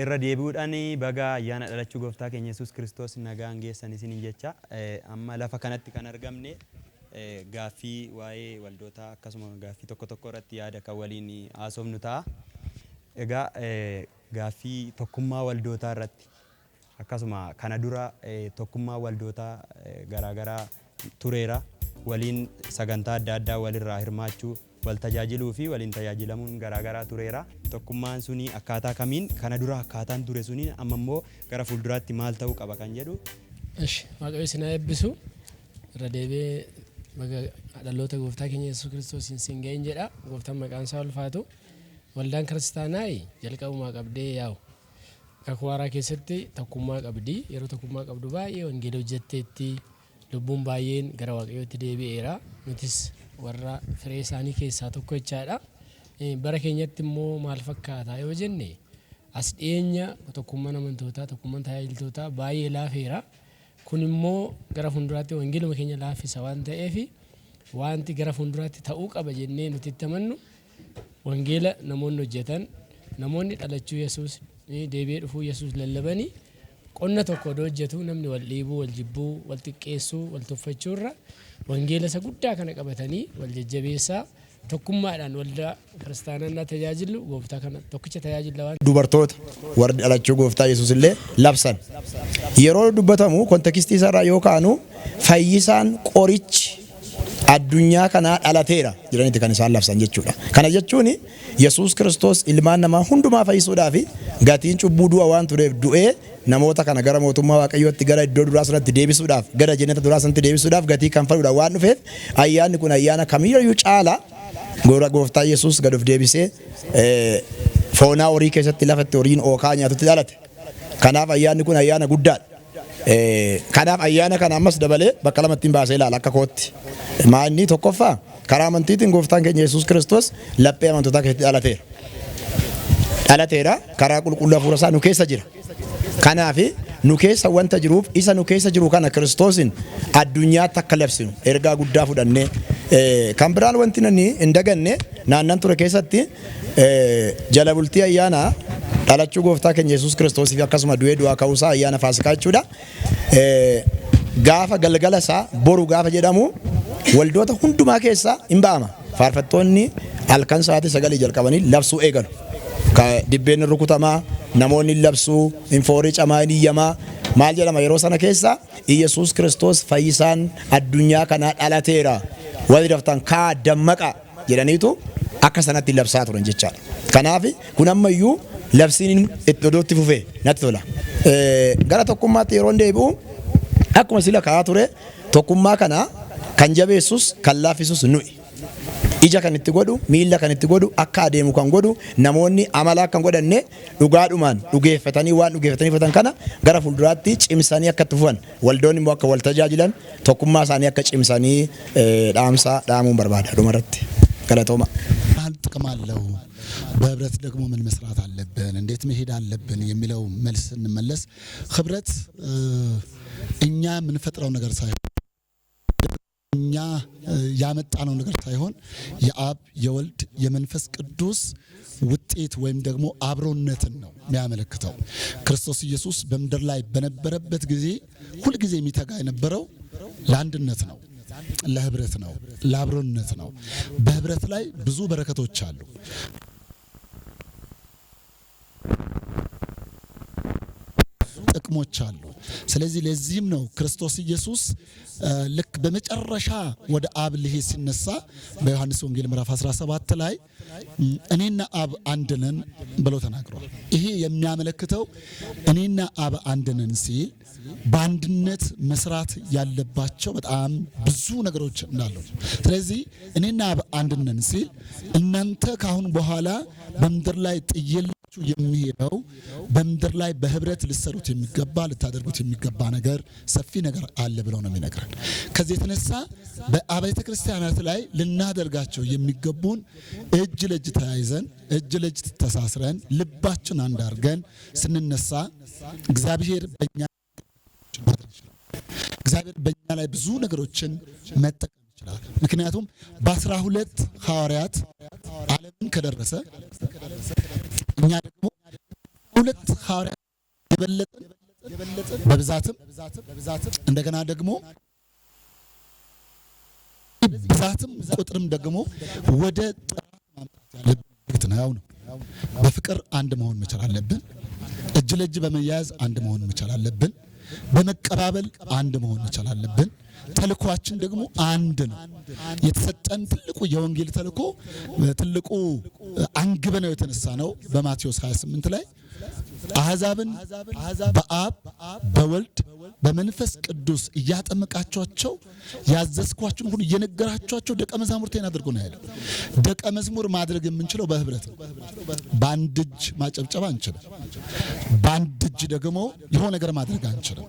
irra deebi'uudhaan baga ayyaana dhalachuu gooftaa keenya Yesuus Kiristoos nagaan geessan isiniin jecha amma lafa kanatti kan argamne gaaffii waa'ee waldootaa akkasuma gaaffii tokko tokko irratti yaada kan waliin haasofnu ta'a. Egaa gaaffii tokkummaa waldootaa irratti akkasuma kana dura tokkummaa waldootaa garaagaraa tureera waliin sagantaa adda addaa walirraa hirmaachuu wal tajaajiluu fi waliin tajaajilamuun garaagaraa tureera. Tokkummaan suni akkaataa kamiin kana dura akkaataan ture suni amma immoo gara fuulduraatti maal ta'uu qaba kan jedhu. Esh waaqayyo isin eebbisu irra deebi'ee baga dhaloota gooftaa keenya Yesuus Kiristoos isin ga'een jedha. Gooftaan maqaan isaa ulfaatu. Waldaan kiristaanaa jalqabumaa qabdee yaa'u kakuu haaraa keessatti tokkummaa qabdi. Yeroo tokkummaa qabdu baay'ee wangeela hojjetteetti lubbuun baay'een gara waaqayyootti deebi'eera. Nutis warra firee isaanii keessaa tokko jechaadha. Bara keenyatti immoo maal fakkaata yoo jenne as dhiyeenya tokkummaan amantootaa tokkummaan tajaajiltootaa baay'ee laafeera. Kun immoo gara fuulduraatti wangeeluma keenya laaffisa waan ta'eef wanti gara fuulduraatti ta'uu qaba jennee nuti itti amannu wangeela namoonni hojjetan namoonni dhalachuu Yesuus deebi'ee dhufuu Yesuus lallabanii qonna tokko hojjetu namni wal dhiibuu wal jibbuu wal xiqqeessuu wal tuffachuurra wangeela isa guddaa kana qabatanii wal jajjabeessaa tokkummaadhaan waldaa kiristaanaa tajaajilu gooftaa kana tokkicha tajaajila waan dubartoota warri dhalachuu gooftaa Yesuus illee labsan yeroo dubbatamu kontekstii isaarraa yoo kaanu fayyisaan qorichi addunyaa kana dhalateera jedhaniiti kan isaan labsan jechuudha. Kana jechuun Yesuus Kiristoos ilmaan namaa hundumaa fayyisuudhaaf gatiin cubbuu du'a waan tureef du'ee namoota kana gara mootummaa waaqayyootti gara iddoo duraa sanatti deebisuudhaaf gara jannata duraa sanatti deebisuudhaaf gatii kan fayyuudhaan waan dhufeef ayyaanni kun ayyaana kamiyyuu caala gooftaa Yesuus gad of deebisee foonaa horii keessatti lafatti horiin ookaa nyaatutti dhalate. Kanaaf ayyaanni kun ayyaana guddaadha. Kanaaf ayyaana kana ammas dabalee bakka lamatti baasee ilaala akka kootti. Maanni tokkoffaa karaa amantiitiin gooftaan keenya Yesuus Kiristoos laphee amantootaa keessatti dhalateera. Dhalateera karaa qulqulluu hafuura isaa nu keessa jira. Kanaaf nu keessa wanta jiruuf isa nu keessa jiru kana Kiristoosin addunyaatti akka labsinu ergaa guddaa fudhannee kan biraan wanti nani hin daganne naannan ture keessatti jala bultii ayyaana dhalachuu gooftaa keenya Yesuus Kiristoosii fi akkasuma du'aa ka'uusaa ayyaana Faasikaa jechuudha. Gaafa galgala isaa boru gaafa jedhamu waldoota hundumaa keessa hin ba'ama. Faarfattoonni halkan sa'aatii 9 jalqabanii labsuu eegalu. Dibbeen rukutamaa namoonni labsuu infoorii camaa iyyamaa maal jedhama yeroo sana keessa Yesuus Kiristoos fayyisaan addunyaa kana dhalateera walii daftan kaa dammaqa jedhaniitu akka sanatti labsaa turan jechaadha. Kanaaf kun ammayyuu labsiin iddootti fufee natti tola. Gara tokkummaatti yeroo deebi'u akkuma sila kaa'aa ture tokkummaa kana kan jabeessus kan laaffisus nuyi. Ija kan itti godhu miila kan itti godhu akka adeemu kan godhu namoonni amala kan godhanne dhugaadhumaan dhugeeffatanii waan dhugeeffatanii fudhatan kana gara fuulduraatti cimsanii akka itti fufan waldoonni immoo akka wal tajaajilan tokkummaa isaanii akka cimsanii dhaamuun barbaada dhumarratti galatooma. ጥቅም አለው በህብረት ደግሞ ምን መስራት አለብን እንዴት መሄድ አለብን የሚለው መልስ እንመለስ። ህብረት እኛ የምንፈጥረው ነገር ሳይሆን እኛ ያመጣነው ነገር ሳይሆን የአብ የወልድ የመንፈስ ቅዱስ ውጤት ወይም ደግሞ አብሮነትን ነው የሚያመለክተው። ክርስቶስ ኢየሱስ በመንደር ላይ በነበረበት ጊዜ ሁሉ ጊዜ የሚተጋ የነበረው ለአንድነት ነው፣ ለህብረት ነው፣ ለአብሮነት ነው። በህብረት ላይ ብዙ በረከቶች አሉ። ጥቅሞች አሉ። ስለዚህ ለዚህም ነው ክርስቶስ ኢየሱስ ልክ በመጨረሻ ወደ አብ ሊሄድ ሲነሳ በዮሐንስ ወንጌል ምዕራፍ 17 ላይ እኔና አብ አንድ ነን ብሎ ተናግሯል። ይሄ የሚያመለክተው እኔና አብ አንድ ነን ሲል በአንድነት መስራት ያለባቸው በጣም ብዙ ነገሮች እንዳሉ። ስለዚህ እኔና አብ አንድ ነን ሲል እናንተ ካሁን በኋላ በምድር ላይ ጥየላችሁ የሚሄደው በምድር ላይ በህብረት ልትሰሩት የሚገባ ልታደርጉት የሚገባ ነገር ሰፊ ነገር አለ ብለው ነው የሚነግረን። ከዚህ የተነሳ በአብያተ ክርስቲያናት ላይ ልናደርጋቸው የሚገቡን እጅ ለእጅ ተያይዘን እጅ ለእጅ ተሳስረን ልባችን አንድ አድርገን ስንነሳ እግዚአብሔር በእኛ ላይ ብዙ ነገሮችን መጠቀም ይችላል። ምክንያቱም በ12 ሐዋርያት ዓለምን ከደረሰ እኛ ደግሞ 2 ሐዋርያት የበለጠ በብዛትም እንደገና ደግሞ ብዛትም ቁጥርም ደግሞ ወደ ጥራት ማምጣት ያለበት ነው። በፍቅር አንድ መሆን መቻል አለብን። እጅ ለእጅ በመያያዝ አንድ መሆን መቻል አለብን። በመቀባበል አንድ መሆን መቻል አለብን። ተልኳችን ደግሞ አንድ ነው። የተሰጠን ትልቁ የወንጌል ተልኮ ትልቁ አንግበነው የተነሳ ነው። በማቴዎስ 28 ላይ አሕዛብን በአብ በወልድ በመንፈስ ቅዱስ እያጠመቃቸዋቸው ያዘዝኳችሁን ሁሉ እየነገራቸዋቸው ደቀ መዛሙርቴን አድርጉ ነው ያለው። ደቀ መዝሙር ማድረግ የምንችለው በህብረት ነው። በአንድ እጅ ማጨብጨብ አንችልም። በአንድ እጅ ደግሞ የሆነ ነገር ማድረግ አንችልም።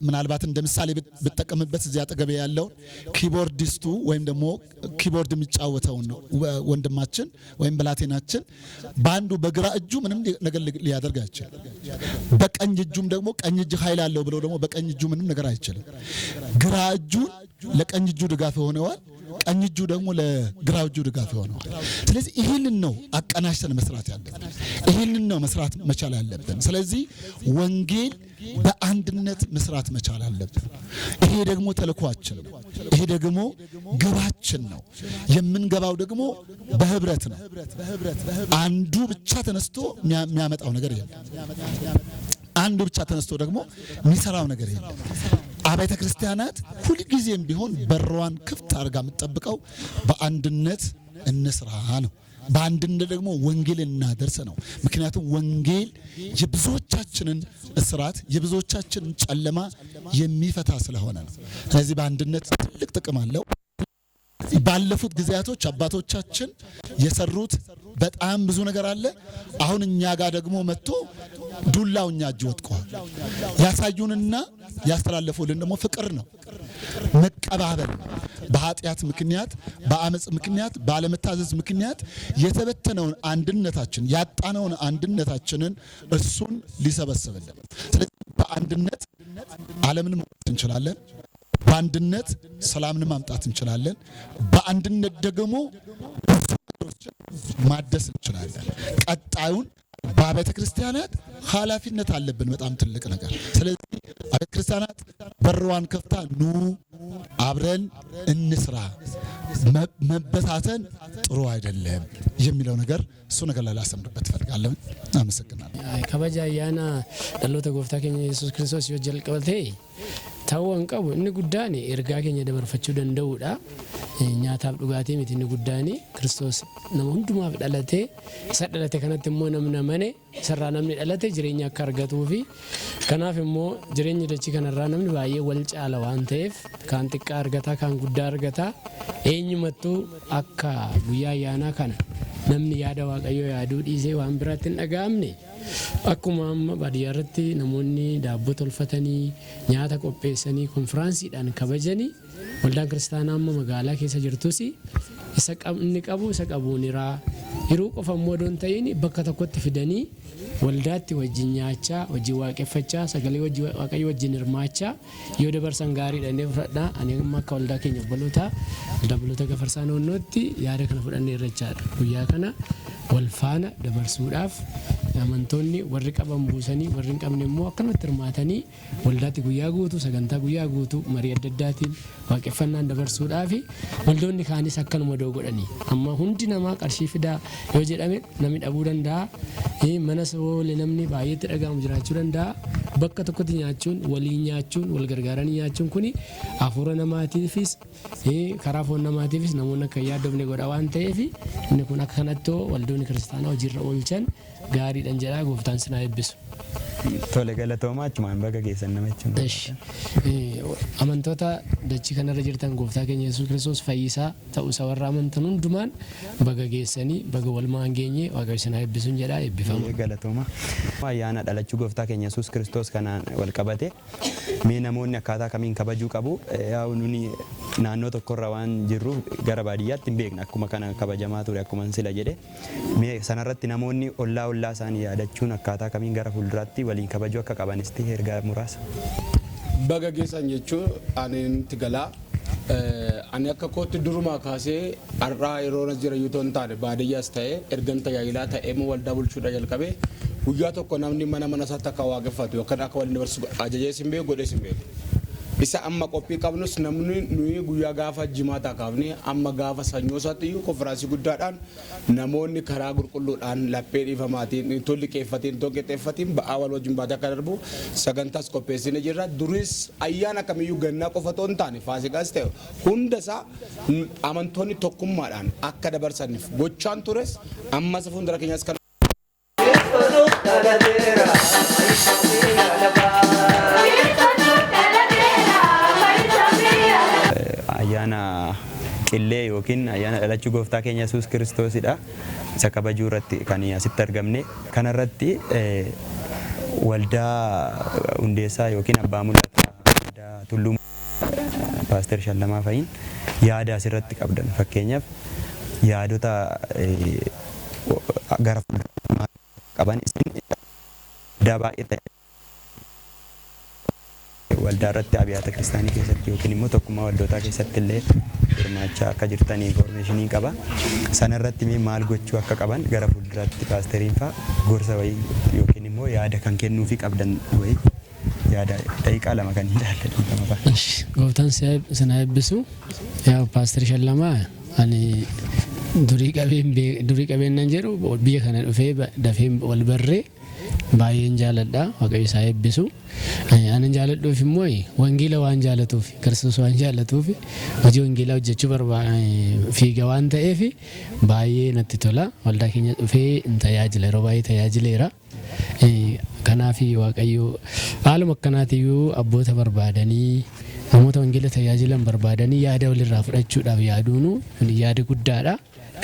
ምናልባት እንደ ምሳሌ ብጠቀምበት እዚያ አጠገቤ ያለው ኪቦርዲስቱ ወይም ደግሞ ኪቦርድ የሚጫወተውን ነው ወንድማችን ወይም ብላቴናችን በአንዱ በግራ እጁ ምንም ነገር ሊያደርግ አይችልም። በቀኝ እጁም ደግሞ ቀኝ እጅ ኃይል አለው ብለው ደግሞ በቀኝ እጁ ምንም ነገር አይችልም። ግራ እጁን ለቀኝ እጁ ድጋፍ ሆነዋል፣ ቀኝ እጁ ደግሞ ለግራ እጁ ድጋፍ ሆነዋል። ስለዚህ ይህንን ነው አቀናጅተን መስራት ያለብን። ይህንን ነው መስራት መቻል ያለብን። ስለዚህ ወንጌል በአንድነት መስራት መቻል አለብን። ይሄ ደግሞ ተልኳችን ነው። ይሄ ደግሞ ግባችን ነው። የምንገባው ደግሞ በህብረት ነው። አንዱ ብቻ ተነስቶ የሚያመጣው ነገር የለም። አንዱ ብቻ ተነስቶ ደግሞ የሚሰራው ነገር የለም። አብያተ ክርስቲያናት ሁልጊዜም ቢሆን በሯን ክፍት አድርጋ የምትጠብቀው በአንድነት እንስራ ነው። በአንድነት ደግሞ ወንጌል እናደርስ ነው። ምክንያቱም ወንጌል የብዙዎቻችንን እስራት የብዙዎቻችንን ጨለማ የሚፈታ ስለሆነ ነው። ስለዚህ በአንድነት ትልቅ ጥቅም አለው። ባለፉት ጊዜያቶች አባቶቻችን የሰሩት በጣም ብዙ ነገር አለ። አሁን እኛ ጋር ደግሞ መጥቶ ዱላው እኛ እጅ ወጥቋል። ያሳዩንና ያስተላለፉልን ደግሞ ፍቅር ነው፣ መቀባበል ነው። በኃጢአት ምክንያት፣ በአመጽ ምክንያት፣ ባለመታዘዝ ምክንያት የተበተነውን አንድነታችን ያጣነውን አንድነታችንን እሱን ሊሰበስብልን። ስለዚህ በአንድነት ዓለምን መውጣት እንችላለን። በአንድነት ሰላምን ማምጣት እንችላለን። በአንድነት ደግሞ ማደስ እንችላለን። ቀጣዩን በአብያተ ክርስቲያናት ኃላፊነት አለብን፣ በጣም ትልቅ ነገር። ስለዚህ አብያተ ክርስቲያናት በሯን ከፍታ ኑ አብረን እንስራ፣ መበታተን ጥሩ አይደለም የሚለው ነገር እሱ ነገር ላይ ላሰምርበት እፈልጋለሁ። አመሰግናለሁ። ከበጃ ያና ደሎተ ጎፍታ ከኛ ኢየሱስ ክርስቶስ ይወጀል ቀበልቴ ታወን ቀቡ እኒ ጉዳኔ ኤርጋ ከኛ ደበርፈቹ ደንደውዳ ኛታብ ዱጋቴ ሚት እኒ ጉዳኔ ክርስቶስ ነም ሁንዱማ ፍዳለቴ ሰደለቴ ከነት ሞ ነምነ መኔ ሰራ ነምኒ ዳለቴ ጅሬኛ ካርገቱፊ ከናፍ ሞ ጅሬኝ ደቺ ከነራ ነምኒ ባየ ወልጫ ለዋንቴፍ ካንጥቃ አርገታ ካን ጉዳ አርገታ ኤኝ መጡ አካ ጉያ ያና ካና namni yaada waaqayyoo yaaduu dhiisee waan biraatti hin dhaga'amne akkuma amma baadiyyaarratti namoonni daabboo tolfatanii nyaata qopheessanii konfiraansiidhaan kabajanii waldaan kiristaanaa amma magaalaa keessa jirtus inni qabu isa qabuuniraa yeroo qofa immoo doon ta'in bakka tokkotti fidanii waldaatti wajjin nyaachaa wajjin waaqeffachaa sagalee waaqayyoo wajjin hirmaachaa yoo dabarsan gaariidhaan fudhadhaa ani amma akka waldaa keenya dabalota gafarsaa noonnootti yaada kana fudhannee irrachaadha. Guyyaa kana wal faana dabarsuudhaaf amantoonni warri qaban buusanii warri hin qabne immoo akkanumatti hirmaatanii waldaatti guyyaa guutuu sagantaa guyyaa guutuu marii adda addaatiin waaqeffannaan dabarsuudhaaf waldoonni kaanis akkanuma doo godhanii amma hundi namaa qarshii fidaa yoo jedhame namni dhabuu danda'a. Mana soole namni baay'eetti dhagahamu jiraachuu danda'a. Bakka tokkotti nyaachuun walii nyaachuun wal gargaaranii nyaachuun kuni hafuura namaatiifis karaa foon namaatiifis namoonni akka yaadofne godha waan ta'eef inni kun akka kanatti waldoonni kiristaanaa hojiirra oolchan gaariidhaan jedhaa gooftaan sinaa eebbisu. Tole galatoomaa achumaan baga geessan namachuun. Amantoota dachii kanarra jirtan gooftaa keenya Yesuus Kiristoos fayyisaa ta'uusaa warra amantan hundumaan baga geessanii baga walumaan geenye waaqayyo sinaa eebbisuun jedhaa eebbifamu. Galatoomaa. Ayyaana dhalachuu gooftaa keenya Yesuus Kiristoos kanaan wal qabate mee namoonni akkaataa kamiin kabajuu qabu yaa nuni naannoo tokkorra waan jirruuf gara baadiyyaatti hin beekna akkuma kana kabajamaa ture akkuma sila jedhe mee sanarratti namoonni ollaa isaanii yaadachuun akkaataa kamiin gara fuulduraatti waliin kabajuu akka qabanis ergaa muraasa. Baga geessan jechuun ani itti galaa ani akka kootti durumaa kaasee har'aa yeroo na jira yoo ta'e baadiyyaas ta'e ergan tajaajilaa ta'ee waldaa bulchuudha jalqabee guyyaa tokko namni mana isaatti akka waaqeffatu yookaan akka waliin dabarsu ajajee sin beeku godhee sin beeku. Isa amma qophii qabnus namni nuyi guyyaa gaafa jimaataa kaafne amma gaafa sanyoo isaatti iyyuu konfiraansii guddaadhaan namoonni karaa qulqulluudhaan laphee dhiifamaatiin tolli qeeffatiin toqeexeeffatiin ba'aa wal wajjin baatee akka darbu sagantaas qopheessine jirra. Duris ayyaana kamiyyuu gannaa qofa otoo hin taane faasiikaas ta'e hunda isaa amantoonni tokkummaadhaan akka dabarsaniif gochaan tures ammas fuuldura keenyas kan ayyaana qillee yookiin ayyaana dhalachuu gooftaa keenya Yesuus Kiristoosidha. Isa kabajuu irratti kan asitti argamne. Kana irratti waldaa hundeessaa yookiin abbaa mul'ataa waldaa Tulluu Paaster Shallamaa fa'iin yaada asirratti qabdan. Fakkeenyaaf yaadota gara fuulduraa qaban isin waldaa baay'ee ta'e waldaa irratti abiyyaata kiristaanii keessatti yookiin immoo tokkummaa waldootaa keessatti illee hirmaachaa akka jirtanii informationii qaba. Sana irratti maal gochuu akka qaban gara fuulduraatti paasteriin fa'a gorsa wayii yookiin immoo yaada kan kennuufii qabdan wayii yaada daqiiqaa lama kan hin ilaalladhu. Gooftaan sana eebbisu yaa Paaster Shallamaa ani durii qabeennan jedhu biyya kana dhufee dafee wal barree baay'een jaaladha. Waaqayyo isaa eebbisu. Ani jaaladhuuf immoo wangeela waan jaalatuuf Kiristoos waan jaalatuuf hojii wangeelaa hojjechuu fiiga waan ta'eef baay'ee natti tola. Waldaa keenya dhufee in tajaajila yeroo baay'ee tajaajileera. Kanaaf Waaqayyo haaluma akkanaatiyyuu abboota barbaadanii namoota wangeela tajaajilan barbaadanii yaada walirraa fudhachuudhaaf yaaduun yaada guddaadha.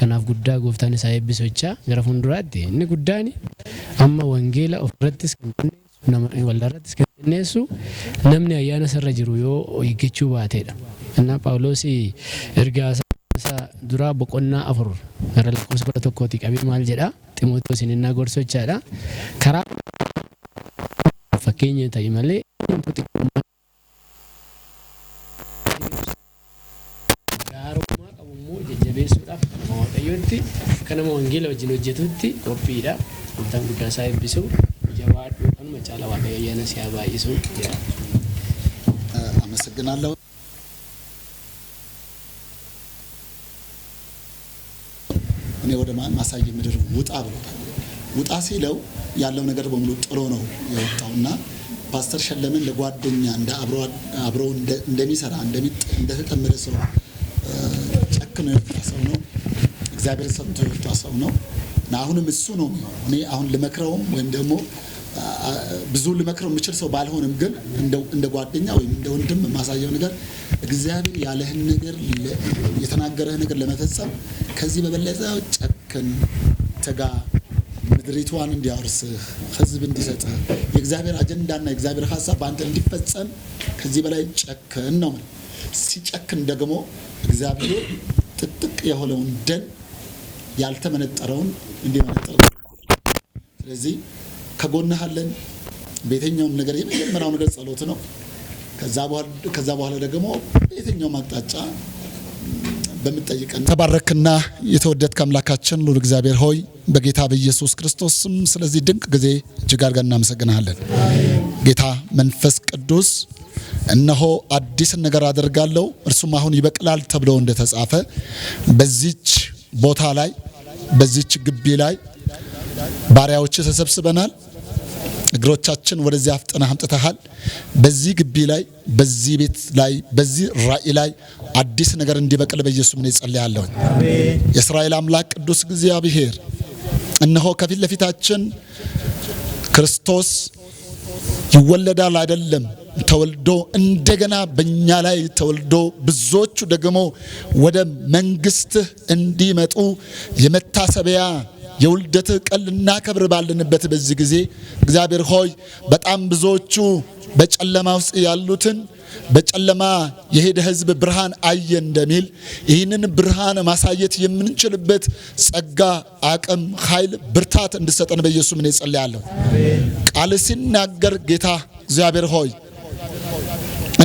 Kanaaf guddaa gooftaan isaa eebbisu jecha gara fuulduraatti inni guddaan amma wangeela ofirrattis nama waldarrattis kan kenneessu namni ayyaana sarra jiru yoo eeggachuu baateedha. Innaa Phaawulos ergaa isaa duraa boqonnaa 4 gara lakkoofsa 11 qabee maal jedha Ximootiyoos innaa gorsochaadha. Karaa fakkeenya ta'e malee gaarummaa qabummoo jajjabeessuudhaaf Waaqayyootti kan nama wangeela wajjin hojjetutti qophiidha. Gooftaan guddaa isaa eebbisu jabaadhu kanuma caala Waaqayyo ayyaana siyaa baay'isu jedha. አመሰግናለሁ። እኔ ወደ ማሳየ ምድር ውጣ ብሎታል። ውጣ ሲለው ያለው ነገር በሙሉ ጥሎ ነው የወጣውና ፓስተር ሸለምን ለጓደኛ እንደ አብሮ እንደሚሰራ እንደተጠመደ ሰው ጨክኖ የወጣ ሰው ነው። እግዚአብሔር ሰጥቶ የወጣ ሰው ነው። እና አሁንም እሱ ነው እኔ አሁን ልመክረውም ወይም ደግሞ ብዙ ልመክረው የምችል ሰው ባልሆንም ግን እንደ ጓደኛ ወይም እንደ ወንድም ማሳየው ነገር እግዚአብሔር ያለህን ነገር የተናገረህ ነገር ለመፈጸም ከዚህ በበለጠ ጨክን፣ ተጋ፣ ምድሪቷን እንዲያወርስህ ህዝብ እንዲሰጥህ የእግዚአብሔር አጀንዳና የእግዚአብሔር ሐሳብ በአንተ እንዲፈጸም ከዚህ በላይ ጨክን ነው። ሲጨክን ደግሞ እግዚአብሔር ጥጥቅ የሆነውን ደን ያልተመነጠረውን እንዲመነጠር ስለዚህ ከጎንህ አለን። በየትኛውም ነገር የመጀመሪያው ነገር ጸሎት ነው። ከዛ በኋላ ደግሞ በየትኛው አቅጣጫ በመጠየቅና ተባረክና የተወደድክ አምላካችን ሉል እግዚአብሔር ሆይ በጌታ በኢየሱስ ክርስቶስ ስም ስለዚህ ድንቅ ጊዜ እጅግ አድርገን እናመሰግናለን። ጌታ መንፈስ ቅዱስ እነሆ አዲስ ነገር አደርጋለሁ እርሱም አሁን ይበቅላል ተብሎ እንደተጻፈ በዚች ቦታ ላይ በዚች ግቢ ላይ ባሪያዎች ተሰብስበናል። እግሮቻችን ወደዚህ አፍጥነህ አምጥተሃል። በዚህ ግቢ ላይ በዚህ ቤት ላይ በዚህ ራእይ ላይ አዲስ ነገር እንዲበቅል በኢየሱስ ስም ጸልያለሁ። አሜን። የእስራኤል አምላክ ቅዱስ እግዚአብሔር እነሆ ከፊት ለፊታችን ክርስቶስ ይወለዳል አይደለም ተወልዶ እንደገና በእኛ ላይ ተወልዶ ብዙዎቹ ደግሞ ወደ መንግስትህ እንዲመጡ የመታሰቢያ የውልደት ቀን እናከብር ባልንበት በዚህ ጊዜ እግዚአብሔር ሆይ በጣም ብዙዎቹ በጨለማ ውስጥ ያሉትን በጨለማ የሄደ ህዝብ ብርሃን አየ እንደሚል ይህንን ብርሃን ማሳየት የምንችልበት ጸጋ፣ አቅም፣ ኃይል፣ ብርታት እንድሰጠን በኢየሱስ ስም ጸልያለሁ። ቃል ሲናገር ጌታ እግዚአብሔር ሆይ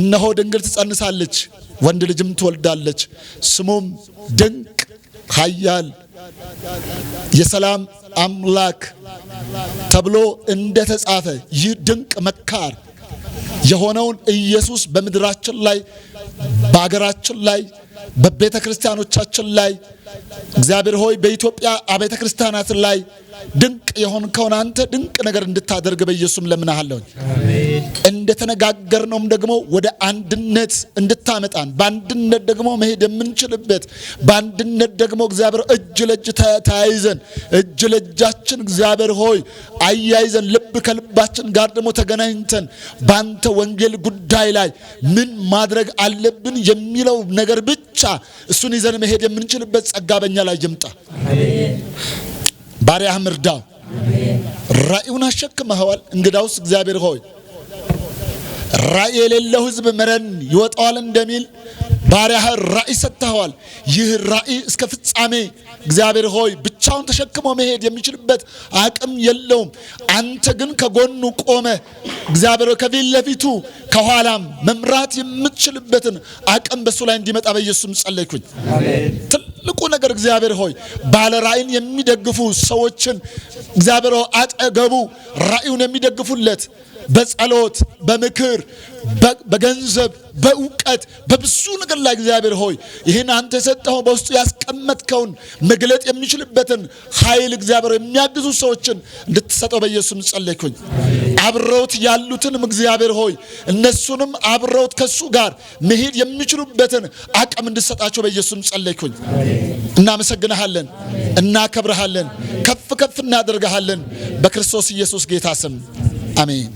እነሆ ድንግል ትጸንሳለች ወንድ ልጅም ትወልዳለች፣ ስሙም ድንቅ ኃያል የሰላም አምላክ ተብሎ እንደተጻፈ ይህ ድንቅ መካር የሆነውን ኢየሱስ በምድራችን ላይ በአገራችን ላይ በቤተ ክርስቲያኖቻችን ላይ እግዚአብሔር ሆይ በኢትዮጵያ አብያተ ክርስቲያናት ላይ ድንቅ የሆንከውን አንተ ድንቅ ነገር እንድታደርግ በኢየሱስም ለምንሃለሁ። እንደተነጋገርነውም ደግሞ ወደ አንድነት እንድታመጣን በአንድነት ደግሞ መሄድ የምንችልበት በአንድነት ደግሞ እግዚአብሔር እጅ ለእጅ ተያይዘን እጅ ለእጃችን እግዚአብሔር ሆይ አያይዘን ልብ ከልባችን ጋር ደግሞ ተገናኝተን ባንተ ወንጌል ጉዳይ ላይ ምን ማድረግ አለብን የሚለው ነገር ብቻ እሱን ይዘን መሄድ የምንችልበት ጸጋ በእኛ ላይ ይምጣ። ባሪያህም እርዳው። ራእዩን አሸክመኸዋል። እንግዳውስ እግዚአብሔር ሆይ ራእይ የሌለው ሕዝብ ምረን ይወጣዋል እንደሚል ባሪያህ ራእይ ሰጥተኸዋል። ይህ ራእይ እስከ ፍጻሜ እግዚአብሔር ሆይ ብቻውን ተሸክሞ መሄድ የሚችልበት አቅም የለውም። አንተ ግን ከጎኑ ቆመ እግዚአብሔር ከፊት ለፊቱ ከኋላም መምራት የምትችልበትን አቅም በሱ ላይ እንዲመጣ በኢየሱስም ጸለይኩኝ። ትልቁ ነገር እግዚአብሔር ሆይ ባለ ራእይን የሚደግፉ ሰዎችን እግዚአብሔር አጠገቡ ራእዩን የሚደግፉለት በጸሎት በምክር በገንዘብ በእውቀት በብዙ ነገር ላይ እግዚአብሔር ሆይ ይህን አንተ የሰጠኸው በውስጡ ያስቀመጥከውን መግለጥ የሚችልበትን ኃይል እግዚአብሔር የሚያግዙ ሰዎችን እንድትሰጠው በኢየሱስም ጸለይኩኝ። አብረውት ያሉትንም እግዚአብሔር ሆይ እነሱንም አብረውት ከሱ ጋር መሄድ የሚችሉበትን አቅም እንድትሰጣቸው በኢየሱስም ጸለይኩኝ። እናመሰግንሃለን፣ እናከብርሃለን፣ ከፍ ከፍ እናደርግሃለን በክርስቶስ ኢየሱስ ጌታ ስም አሜን።